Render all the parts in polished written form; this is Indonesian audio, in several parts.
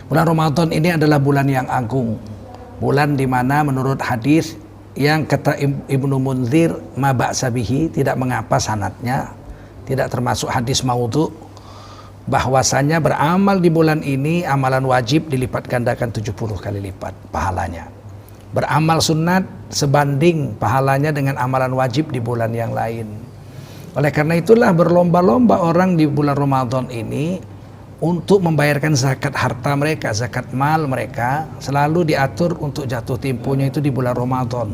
Bulan Ramadan ini adalah bulan yang agung, bulan di mana menurut hadis yang kata Ibnu Munzir ma ba'sa bihi, tidak mengapa sanadnya, tidak termasuk hadis maudhu, bahwasanya beramal di bulan ini amalan wajib dilipat gandakan 70 kali lipat pahalanya. Beramal sunat sebanding pahalanya dengan amalan wajib di bulan yang lain. Oleh karena itulah berlomba-lomba orang di bulan Ramadan ini untuk membayarkan zakat harta mereka, zakat mal mereka selalu diatur untuk jatuh temponya itu di bulan Ramadan.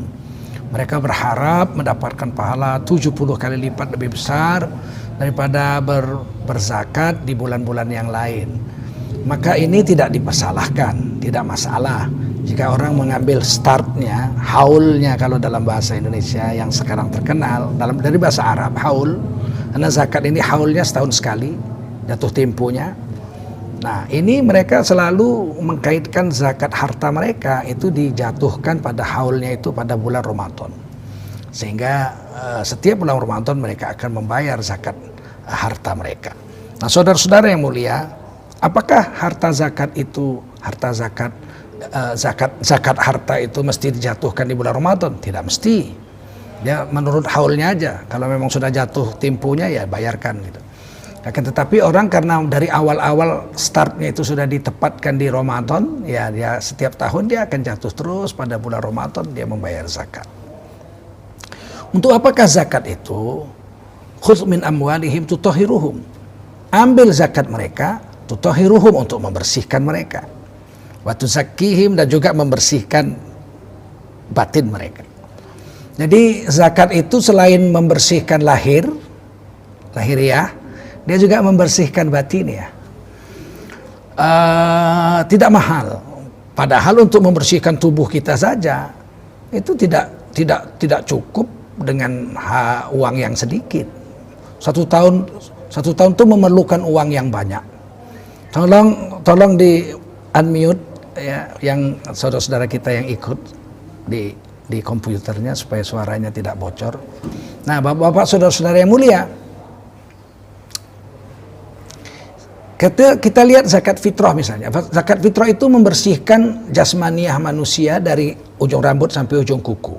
Mereka berharap mendapatkan pahala 70 kali lipat lebih besar daripada berzakat di bulan-bulan yang lain. Maka ini tidak dipersalahkan, tidak masalah jika orang mengambil startnya, haulnya kalau dalam bahasa Indonesia yang sekarang terkenal dari bahasa Arab, haul. Karena zakat ini haulnya setahun sekali jatuh temponya. Nah, ini mereka selalu mengkaitkan zakat harta mereka itu dijatuhkan pada haulnya itu pada bulan Ramadan. Sehingga setiap bulan Ramadan mereka akan membayar zakat harta mereka. Nah, saudara-saudara yang mulia, apakah harta zakat itu, zakat harta itu mesti dijatuhkan di bulan Ramadan? Tidak mesti. Dia menurut haulnya aja. Kalau memang sudah jatuh temponya ya bayarkan gitu. Akan tetapi orang karena dari awal-awal startnya itu sudah ditempatkan di Ramadan, ya dia setiap tahun dia akan jatuh terus pada bulan Ramadan dia membayar zakat. Untuk apakah zakat itu? Khudz min amwalihim tutahhiruhum. Ambil zakat mereka, tutahhiruhum, untuk membersihkan mereka. Wa tuzakkihim, dan juga membersihkan batin mereka. Jadi zakat itu selain membersihkan lahiriah, dia juga membersihkan batin ya. Tidak mahal. Padahal untuk membersihkan tubuh kita saja itu tidak cukup dengan uang yang sedikit. Satu tahun itu memerlukan uang yang banyak. Tolong di unmute ya, yang saudara-saudara kita yang ikut di komputernya supaya suaranya tidak bocor. Nah, Bapak-bapak, saudara-saudara yang mulia, kita lihat zakat fitrah misalnya. Zakat fitrah itu membersihkan jasmaniah manusia dari ujung rambut sampai ujung kuku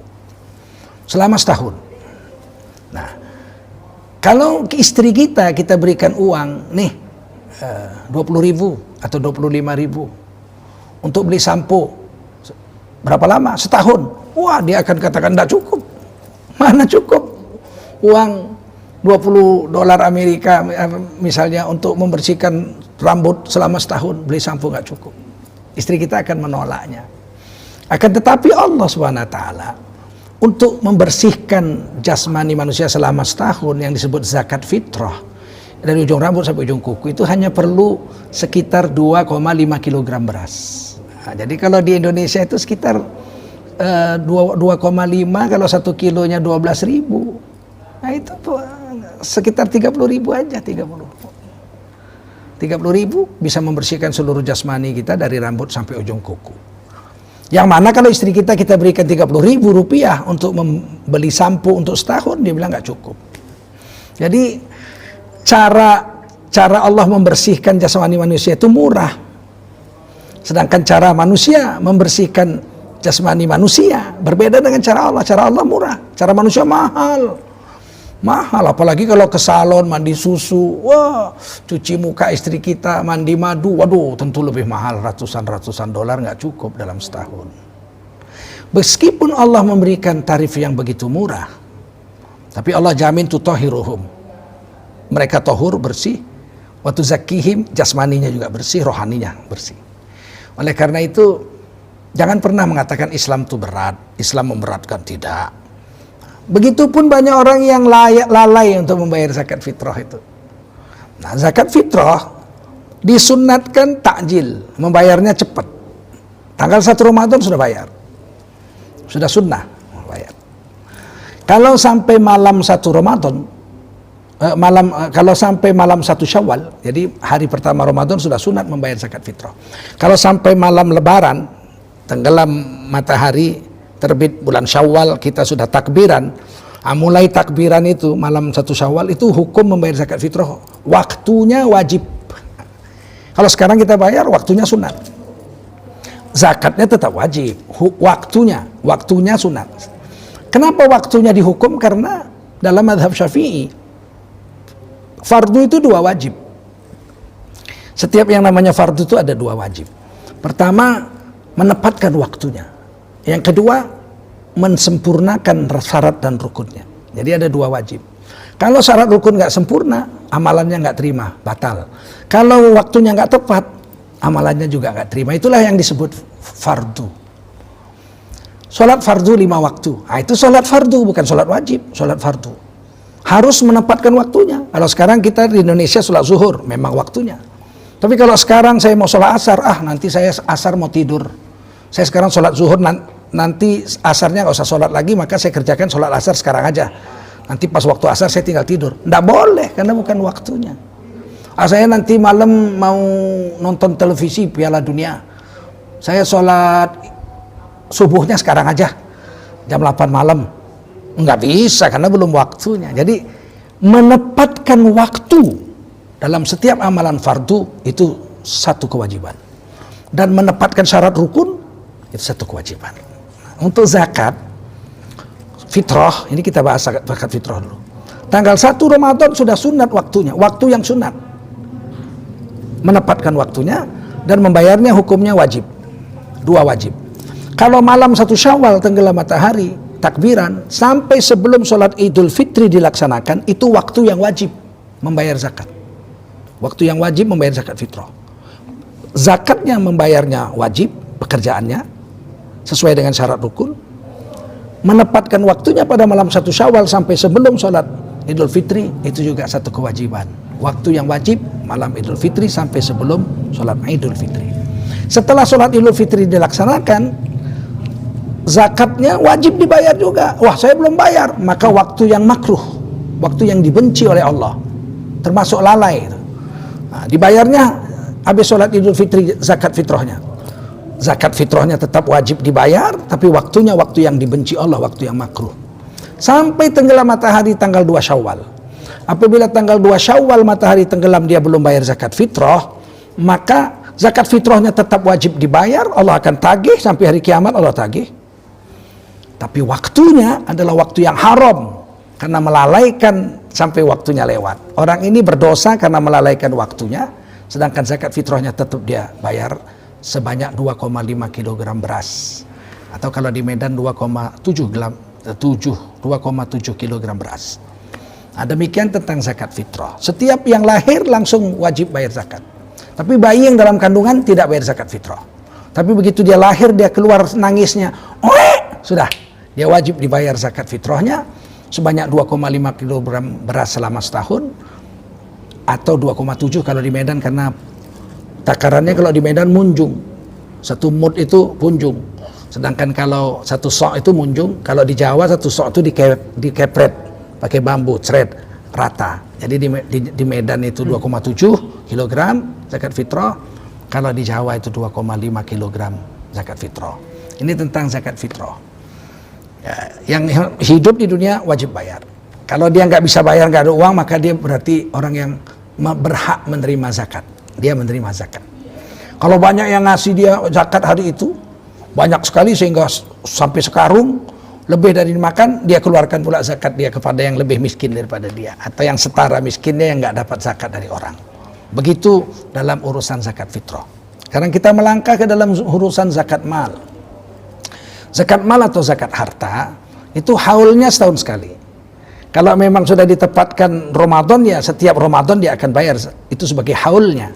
selama setahun. Nah, kalau ke istri kita berikan uang nih 20.000 atau 25.000 untuk beli sampo, berapa lama? Setahun. Wah, dia akan katakan tidak cukup. Mana cukup uang $20 Amerika misalnya untuk membersihkan rambut selama setahun, beli sampo nggak cukup. Istri kita akan menolaknya. Akan tetapi Allah SWT untuk membersihkan jasmani manusia selama setahun yang disebut zakat fitrah, dari ujung rambut sampai ujung kuku, itu hanya perlu sekitar 2,5 kg beras. Nah, jadi kalau di Indonesia itu sekitar 2,5, kalau 1 kilonya 12.000. Nah, itu tuh sekitar 30.000 aja, 30.000 bisa membersihkan seluruh jasmani kita dari rambut sampai ujung kuku. Yang mana kalau istri kita berikan 30.000 rupiah untuk membeli sampo untuk setahun, dia bilang nggak cukup. Jadi cara Allah membersihkan jasmani manusia itu murah, sedangkan cara manusia membersihkan jasmani manusia berbeda dengan cara Allah. Cara Allah murah, cara manusia mahal, apalagi kalau ke salon mandi susu, wah, cuci muka istri kita, mandi madu, waduh, tentu lebih mahal, ratusan dolar, nggak cukup dalam setahun. Meskipun Allah memberikan tarif yang begitu murah, tapi Allah jamin tutahhiruhum, mereka tahur, bersih, wa tuzakkihim, jasmaninya juga bersih, rohaninya bersih. Oleh karena itu jangan pernah mengatakan Islam itu berat, Islam memberatkan, tidak. Begitupun banyak orang yang lalai untuk membayar zakat fitrah itu. Nah, zakat fitrah disunnatkan takjil, membayarnya cepat. Tanggal 1 Ramadan sudah bayar. Sudah sunnah bayar. Kalau sampai malam 1 Ramadan, kalau sampai malam 1 Syawal, jadi hari pertama Ramadan sudah sunat membayar zakat fitrah. Kalau sampai malam Lebaran, tenggelam matahari, terbit bulan Syawal, kita sudah takbiran. Mulai takbiran itu malam 1 Syawal itu hukum membayar zakat fitrah, waktunya wajib. Kalau sekarang kita bayar, waktunya sunat. zakatnya tetap wajib. Waktunya sunat. Kenapa waktunya dihukum? Karena dalam mazhab Syafi'i, fardu itu 2 wajib. Setiap yang namanya fardu itu ada 2 wajib. Pertama, menepatkan waktunya. Yang kedua, mensempurnakan syarat dan rukunnya. Jadi ada 2 wajib. Kalau syarat rukun nggak sempurna, amalannya nggak terima, batal. Kalau waktunya nggak tepat, amalannya juga nggak terima. Itulah yang disebut fardu. Sholat fardu 5 waktu. Nah, itu sholat fardu, bukan sholat wajib, sholat fardu. Harus menempatkan waktunya. Kalau sekarang kita di Indonesia sholat zuhur, memang waktunya. Tapi kalau sekarang saya mau sholat asar, nanti saya asar mau tidur. Saya sekarang sholat zuhur, nanti asarnya nggak usah sholat lagi, maka saya kerjakan sholat asar sekarang aja. Nanti pas waktu asar saya tinggal tidur. Nggak boleh, karena bukan waktunya. Saya nanti malam mau nonton televisi Piala Dunia. Saya sholat subuhnya sekarang aja, jam 8 malam. Nggak bisa, karena belum waktunya. Jadi menempatkan waktu dalam setiap amalan fardu itu satu kewajiban. Dan menempatkan syarat rukun itu satu kewajiban. Untuk zakat fitrah, ini kita bahas zakat fitrah dulu. Tanggal 1 Ramadan sudah sunat waktunya, waktu yang sunat. Menempatkan waktunya dan membayarnya hukumnya wajib. 2 wajib. Kalau malam 1 Syawal tenggelam matahari, takbiran, sampai sebelum sholat Idul Fitri dilaksanakan, itu waktu yang wajib membayar zakat. Waktu yang wajib membayar zakat fitrah. Zakatnya membayarnya wajib, pekerjaannya, sesuai dengan syarat rukun. Menempatkan waktunya pada malam 1 Syawal sampai sebelum sholat Idul Fitri, itu juga satu kewajiban. Waktu yang wajib malam Idul Fitri sampai sebelum sholat Idul Fitri. Setelah sholat Idul Fitri dilaksanakan, zakatnya wajib dibayar juga. Wah, saya belum bayar, maka waktu yang makruh, waktu yang dibenci oleh Allah, termasuk lalai. Nah, dibayarnya habis sholat Idul Fitri zakat fitrahnya. Zakat fitrahnya tetap wajib dibayar, tapi waktunya waktu yang dibenci Allah, waktu yang makruh. Sampai tenggelam matahari tanggal 2 Syawal. Apabila tanggal 2 Syawal matahari tenggelam dia belum bayar zakat fitrah, maka zakat fitrahnya tetap wajib dibayar. Allah akan tagih sampai hari kiamat, Allah tagih. Tapi waktunya adalah waktu yang haram, karena melalaikan sampai waktunya lewat. Orang ini berdosa karena melalaikan waktunya, sedangkan zakat fitrahnya tetap dia bayar sebanyak 2,5 kg beras. Atau kalau di Medan 2,7 kg beras. Nah, demikian tentang zakat fitrah. Setiap yang lahir langsung wajib bayar zakat. Tapi bayi yang dalam kandungan tidak bayar zakat fitrah. Tapi begitu dia lahir, dia keluar nangisnya, sudah, dia wajib dibayar zakat fitrahnya sebanyak 2,5 kg beras selama setahun, atau 2,7 kalau di Medan, karena takarannya kalau di Medan munjung, 1 mud itu punjung, sedangkan kalau 1 sok itu munjung. Kalau di Jawa 1 sok itu dikepret pakai bambu, cret, rata. Jadi di Medan itu 2,7 kg zakat fitrah, kalau di Jawa itu 2,5 kg zakat fitrah. Ini tentang zakat fitrah. Ya, yang hidup di dunia wajib bayar. Kalau dia nggak bisa bayar, nggak ada uang, maka dia berarti orang yang berhak menerima zakat. Dia menerima zakat. Kalau banyak yang ngasih dia zakat hari itu, banyak sekali sehingga sampai sekarung, lebih dari dimakan, dia keluarkan pula zakat dia kepada yang lebih miskin daripada dia, atau yang setara miskinnya yang nggak dapat zakat dari orang. Begitu dalam urusan zakat fitrah. Sekarang kita melangkah ke dalam urusan zakat mal. Zakat mal atau zakat harta itu haulnya setahun sekali. Kalau memang sudah ditepatkan Ramadan, ya setiap Ramadan dia akan bayar, itu sebagai haulnya.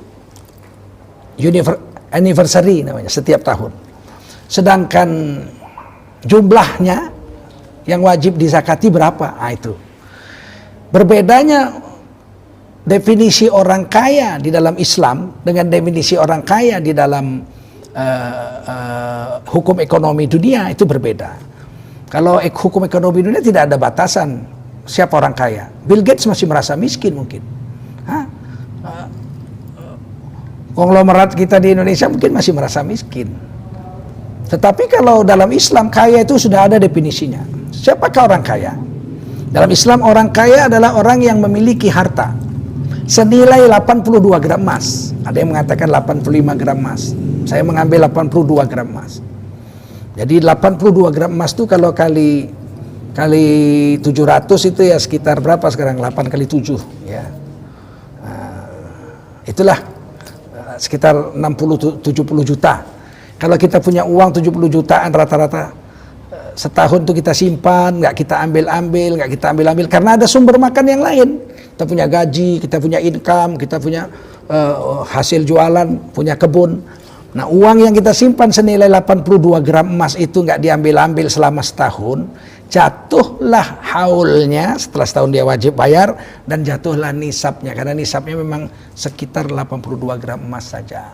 Anniversary namanya, setiap tahun. Sedangkan jumlahnya yang wajib dizakati berapa? Itu berbedanya definisi orang kaya di dalam Islam dengan definisi orang kaya di dalam hukum ekonomi dunia, itu berbeda. Kalau hukum ekonomi dunia tidak ada batasan siapa orang kaya. Bill Gates masih merasa miskin mungkin. Konglomerat kita di Indonesia mungkin masih merasa miskin. Tetapi kalau dalam Islam, kaya itu sudah ada definisinya. Siapakah orang kaya? Dalam Islam, orang kaya adalah orang yang memiliki harta senilai 82 gram emas. Ada yang mengatakan 85 gram emas. Saya mengambil 82 gram emas. Jadi 82 gram emas itu kalau kali 700 itu ya sekitar berapa sekarang? 8 kali 7 ya. Itulah sekitar 60-70 juta. Kalau kita punya uang 70 jutaan rata-rata setahun tuh kita simpan, nggak kita ambil-ambil karena ada sumber makan yang lain. Kita punya gaji, kita punya income, kita punya hasil jualan, punya kebun. Nah, uang yang kita simpan senilai 82 gram emas itu nggak diambil-ambil selama setahun, jatuhlah haulnya, setelah setahun dia wajib bayar, dan jatuhlah nisabnya, karena nisabnya memang sekitar 82 gram emas saja.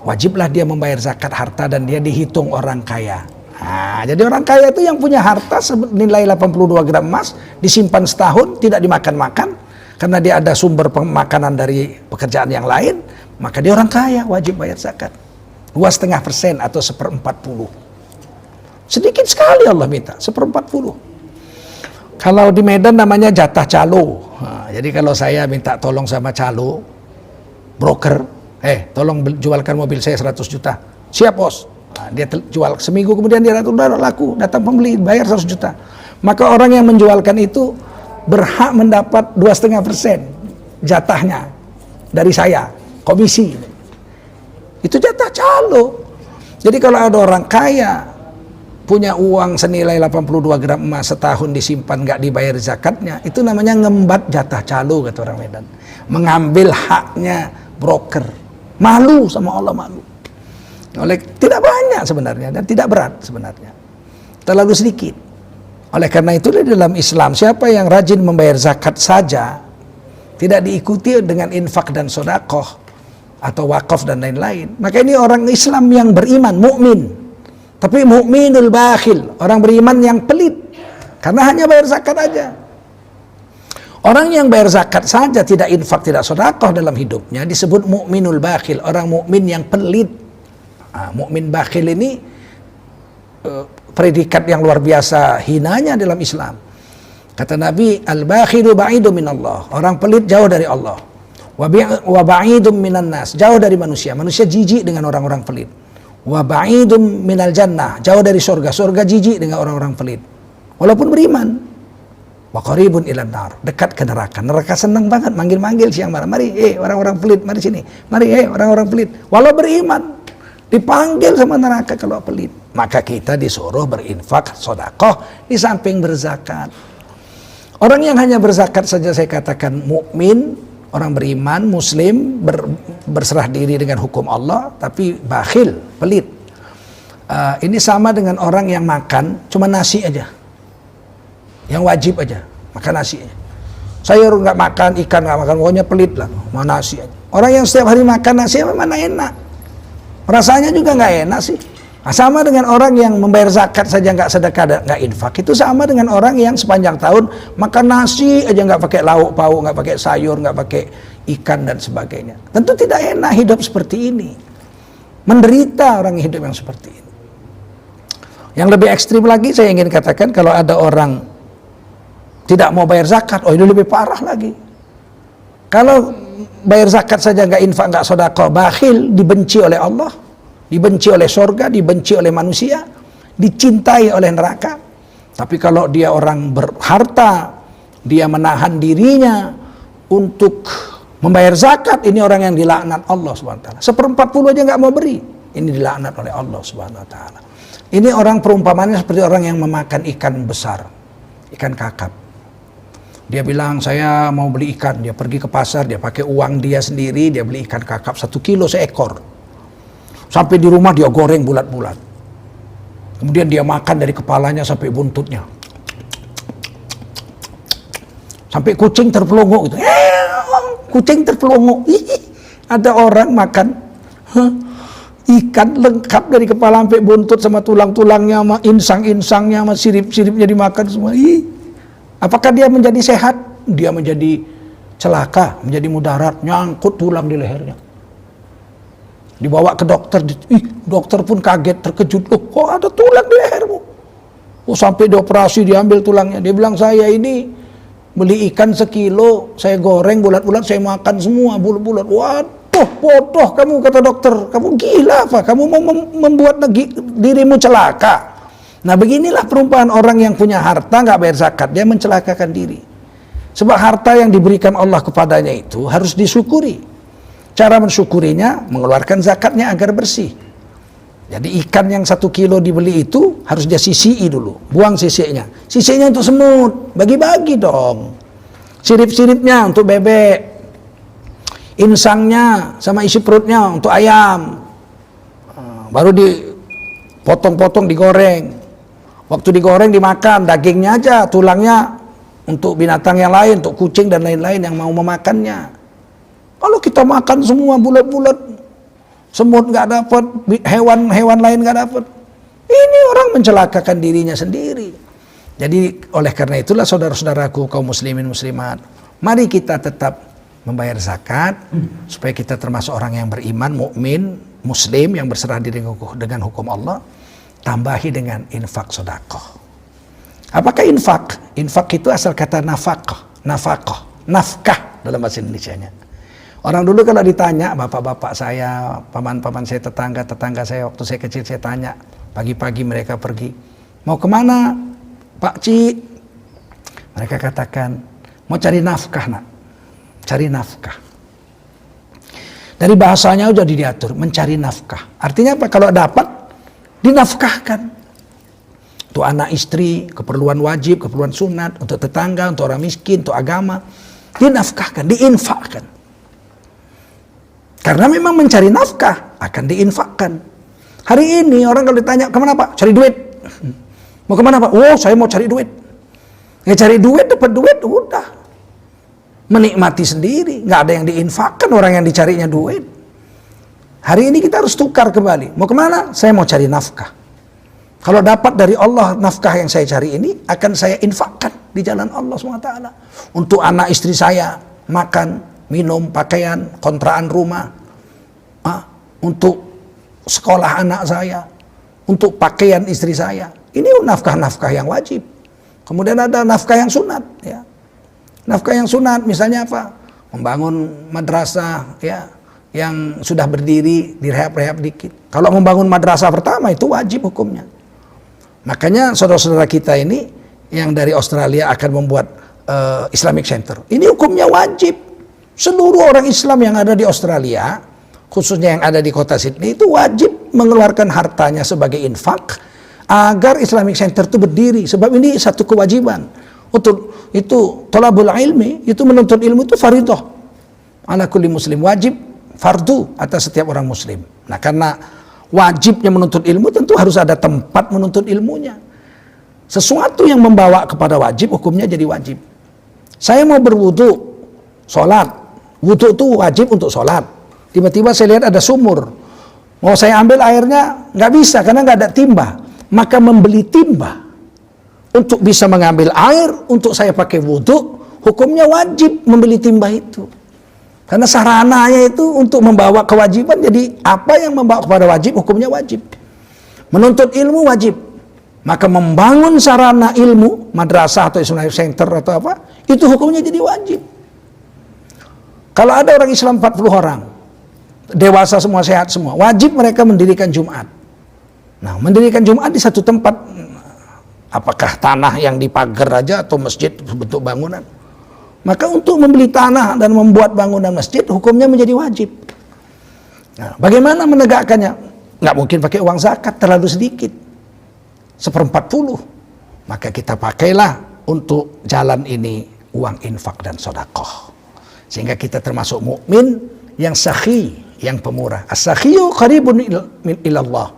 Wajiblah dia membayar zakat harta dan dia dihitung orang kaya. Nah, jadi orang kaya itu yang punya harta nilai 82 gram emas, disimpan setahun, tidak dimakan-makan, karena dia ada sumber pemakanan dari pekerjaan yang lain, maka dia orang kaya, wajib bayar zakat. 2,5% atau 1/40. Sedikit sekali Allah minta, 1/40. Kalau di Medan namanya jatah calo. Nah, jadi kalau saya minta tolong sama calo, broker, tolong jualkan mobil saya 100 juta. Siap bos. Nah, dia jual seminggu kemudian dia udah laku, datang pembeli bayar 100 juta. Maka orang yang menjualkan itu berhak mendapat 2,5% jatahnya dari saya, komisi. Itu jatah calo. Jadi kalau ada orang kaya punya uang senilai 82 gram emas setahun disimpan nggak dibayar zakatnya, itu namanya ngembat jatah calo kata orang Medan. Mengambil haknya broker. Malu sama Allah, malu. Oleh tidak banyak sebenarnya dan tidak berat sebenarnya. Terlalu sedikit. Oleh karena itu di dalam Islam siapa yang rajin membayar zakat saja tidak diikuti dengan infak dan sedekah atau wakaf dan lain-lain, maka ini orang Islam yang beriman, mukmin. Tapi mukminul bakhil, orang beriman yang pelit karena hanya bayar zakat aja. Orang yang bayar zakat saja tidak infak, tidak sedekah dalam hidupnya disebut mukminul bakhil, orang mukmin yang pelit. Mukmin bakhil ini predikat yang luar biasa hinanya dalam Islam. Kata Nabi, al-bakhilu ba'idu minallah, orang pelit jauh dari Allah. Wa ba'idum minan nas, jauh dari manusia. Manusia jijik dengan orang-orang pelit. Wa ba'idum minal jannah, jauh dari surga. Surga jijik dengan orang-orang pelit. Walaupun beriman. Wa qaribun ilan nar, dekat ke neraka. Neraka senang banget manggil-manggil siang malam. Mari, orang-orang pelit, mari sini. Mari, orang-orang pelit. Walau beriman, dipanggil sama neraka kalau pelit. Maka kita disuruh berinfak, sedekah di samping berzakat. Orang yang hanya berzakat saja saya katakan mukmin, orang beriman, muslim, berserah diri dengan hukum Allah, tapi bakhil, pelit. Ini sama dengan orang yang makan cuma nasi aja, yang wajib aja, makan nasi aja. Sayur nggak makan, ikan nggak makan, pokoknya pelit lah, mau nasi aja. Orang yang setiap hari makan nasi mana enak, rasanya juga nggak enak sih. Nah, sama dengan orang yang membayar zakat saja nggak sedekah, nggak infak, itu sama dengan orang yang sepanjang tahun makan nasi aja, nggak pakai lauk pauk, nggak pakai sayur, nggak pakai ikan dan sebagainya. Tentu tidak enak hidup seperti ini. Menderita orang hidup yang seperti ini. Yang lebih ekstrim lagi saya ingin katakan, kalau ada orang tidak mau bayar zakat, ini lebih parah lagi. Kalau bayar zakat saja nggak infak, nggak sedekah, bakhil, dibenci oleh Allah, dibenci oleh surga, dibenci oleh manusia, dicintai oleh neraka. Tapi kalau dia orang berharta, dia menahan dirinya untuk membayar zakat, ini orang yang dilaknat Allah SWT. 1/40 aja nggak mau beri, ini dilaknat oleh Allah SWT. Ini orang perumpamannya seperti orang yang memakan ikan besar, ikan kakap. Dia bilang saya mau beli ikan, dia pergi ke pasar, dia pakai uang dia sendiri, dia beli ikan kakap 1 kilo seekor. Sampai di rumah dia goreng bulat-bulat. Kemudian dia makan dari kepalanya sampai buntutnya. Sampai kucing terpelongo gitu. Kucing terpelongo. Ada orang makan ikan lengkap dari kepala sampai buntut, sama tulang-tulangnya, sama insang-insangnya, sama sirip-siripnya dimakan semua. Apakah dia menjadi sehat? Dia menjadi celaka, menjadi mudarat, nyangkut tulang di lehernya. Dibawa ke dokter, dokter pun kaget, terkejut, kok ada tulang di lehermu? Sampai dioperasi, diambil tulangnya. Dia bilang, saya ini beli ikan 1 kilo, saya goreng bulat-bulat, saya makan semua bulat-bulat. bodoh kamu, kata dokter. Kamu gila apa? Kamu mau membuat dirimu celaka. Nah, beginilah perumpamaan orang yang punya harta nggak bayar zakat, dia mencelakakan diri. Sebab harta yang diberikan Allah kepadanya itu harus disyukuri. Cara mensyukurinya, mengeluarkan zakatnya agar bersih. Jadi ikan yang 1 kilo dibeli itu harus dia sisii dulu, buang sisiknya. Sisiknya untuk semut, bagi-bagi dong. Sirip-siripnya untuk bebek, insangnya sama isi perutnya untuk ayam. Baru dipotong-potong, digoreng. Waktu digoreng dimakan, dagingnya aja, tulangnya untuk binatang yang lain, untuk kucing dan lain-lain yang mau memakannya. Kalau kita makan semua bulat-bulat, semut nggak dapat, hewan-hewan lain nggak dapat, ini orang mencelakakan dirinya sendiri. Jadi oleh karena itulah saudara-saudaraku kaum muslimin muslimat, mari kita tetap membayar zakat supaya kita termasuk orang yang beriman, mukmin, muslim yang berserah diri dengan hukum Allah. Tambahi dengan infak sedekah. Apakah infak? Infak itu asal kata nafkah, nafkah dalam bahasa Indonesianya. Orang dulu kalau ditanya, bapak-bapak saya, paman-paman saya, tetangga-tetangga saya, waktu saya kecil saya tanya, pagi-pagi mereka pergi, mau kemana Pak Ci? Mereka katakan, mau cari nafkah nak, cari nafkah. Dari bahasanya udah diatur, mencari nafkah. Artinya apa? Kalau dapat, dinafkahkan. Untuk anak istri, keperluan wajib, keperluan sunat, untuk tetangga, untuk orang miskin, untuk agama, dinafkahkan, diinfakkan. Karena memang mencari nafkah akan diinfakkan. Hari ini orang kalau ditanya, kemana Pak? Cari duit. Mau kemana Pak? Oh, saya mau cari duit. Ya cari duit, dapat duit, udah. Menikmati sendiri. Nggak ada yang diinfakkan orang yang dicarinya duit. Hari ini kita harus tukar kembali. Mau kemana? Saya mau cari nafkah. Kalau dapat dari Allah nafkah yang saya cari ini, akan saya infakkan di jalan Allah SWT. Untuk anak istri saya, makan, minum, pakaian, kontrakan rumah. Untuk sekolah anak saya. Untuk pakaian istri saya. Ini nafkah-nafkah yang wajib. Kemudian ada nafkah yang sunat. Ya. Nafkah yang sunat misalnya apa? Membangun madrasah, ya, yang sudah berdiri, direhab-rehab dikit. Kalau membangun madrasah pertama itu wajib hukumnya. Makanya saudara-saudara kita ini yang dari Australia akan membuat Islamic Center. Ini hukumnya wajib. Seluruh orang Islam yang ada di Australia, khususnya yang ada di kota Sydney, itu wajib mengeluarkan hartanya sebagai infak agar Islamic Center itu berdiri. Sebab ini satu kewajiban. Untuk itu thalabul ilmi, itu menuntut ilmu itu faridah. Ala kulli muslim, wajib, fardu atas setiap orang muslim. Nah, karena wajibnya menuntut ilmu tentu harus ada tempat menuntut ilmunya. Sesuatu yang membawa kepada wajib hukumnya jadi wajib. Saya mau berwudu, sholat. Wudu itu wajib untuk sholat. Tiba-tiba saya lihat ada sumur. Mau saya ambil airnya nggak bisa karena nggak ada timba. Maka membeli timba untuk bisa mengambil air untuk saya pakai wudu, hukumnya wajib membeli timba itu. Karena sarananya itu untuk membawa kewajiban, jadi apa yang membawa kepada wajib, hukumnya wajib. Menuntut ilmu wajib. Maka membangun sarana ilmu, madrasah atau Islamic Center atau apa, itu hukumnya jadi wajib. Kalau ada orang Islam 40 orang, dewasa semua, sehat semua, wajib mereka mendirikan Jumat. Nah, mendirikan Jumat di satu tempat, apakah tanah yang dipagar aja atau masjid bentuk bangunan. Maka untuk membeli tanah dan membuat bangunan masjid, hukumnya menjadi wajib. Nah, bagaimana menegakkannya? Nggak mungkin pakai uang zakat, terlalu sedikit. 1/40. Maka kita pakailah untuk jalan ini uang infak dan sedekah. Sehingga kita termasuk mukmin yang sakhi, yang pemurah. As-sakhiyu qaribun ilallah,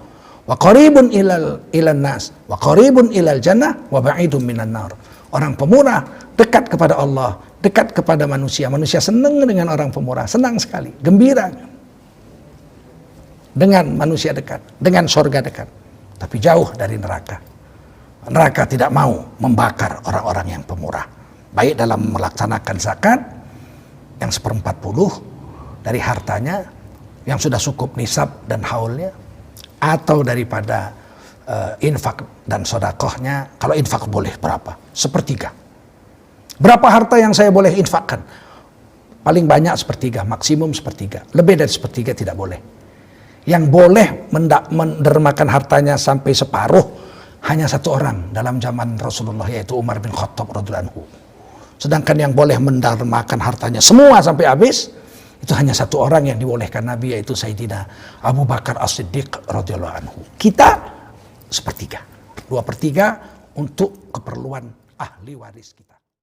wa qaribun ilal nas, wa qaribun ilal jannah, wa ba'idun minan nar. Orang pemurah dekat kepada Allah, dekat kepada manusia. Manusia senang dengan orang pemurah, senang sekali, gembira dengan manusia dekat, dengan surga dekat. Tapi jauh dari neraka. Neraka tidak mau membakar orang-orang yang pemurah. Baik dalam melaksanakan zakat yang 1/40 dari hartanya yang sudah cukup nisab dan haulnya, atau daripada infak dan sedekahnya. Kalau infak boleh berapa? 1/3. Berapa harta yang saya boleh infakkan? Paling banyak sepertiga, maksimum sepertiga. Lebih dari sepertiga tidak boleh. Yang boleh mendermakan hartanya sampai separuh hanya satu orang dalam zaman Rasulullah, yaitu Umar bin Khattab radhiyallahu anhu. Sedangkan yang boleh mendermakan hartanya semua sampai habis, itu hanya satu orang yang dibolehkan Nabi, yaitu Sayyidina Abu Bakar As-Siddiq radhiyallahu anhu. Kita sepertiga, 2/3 untuk keperluan ahli waris kita.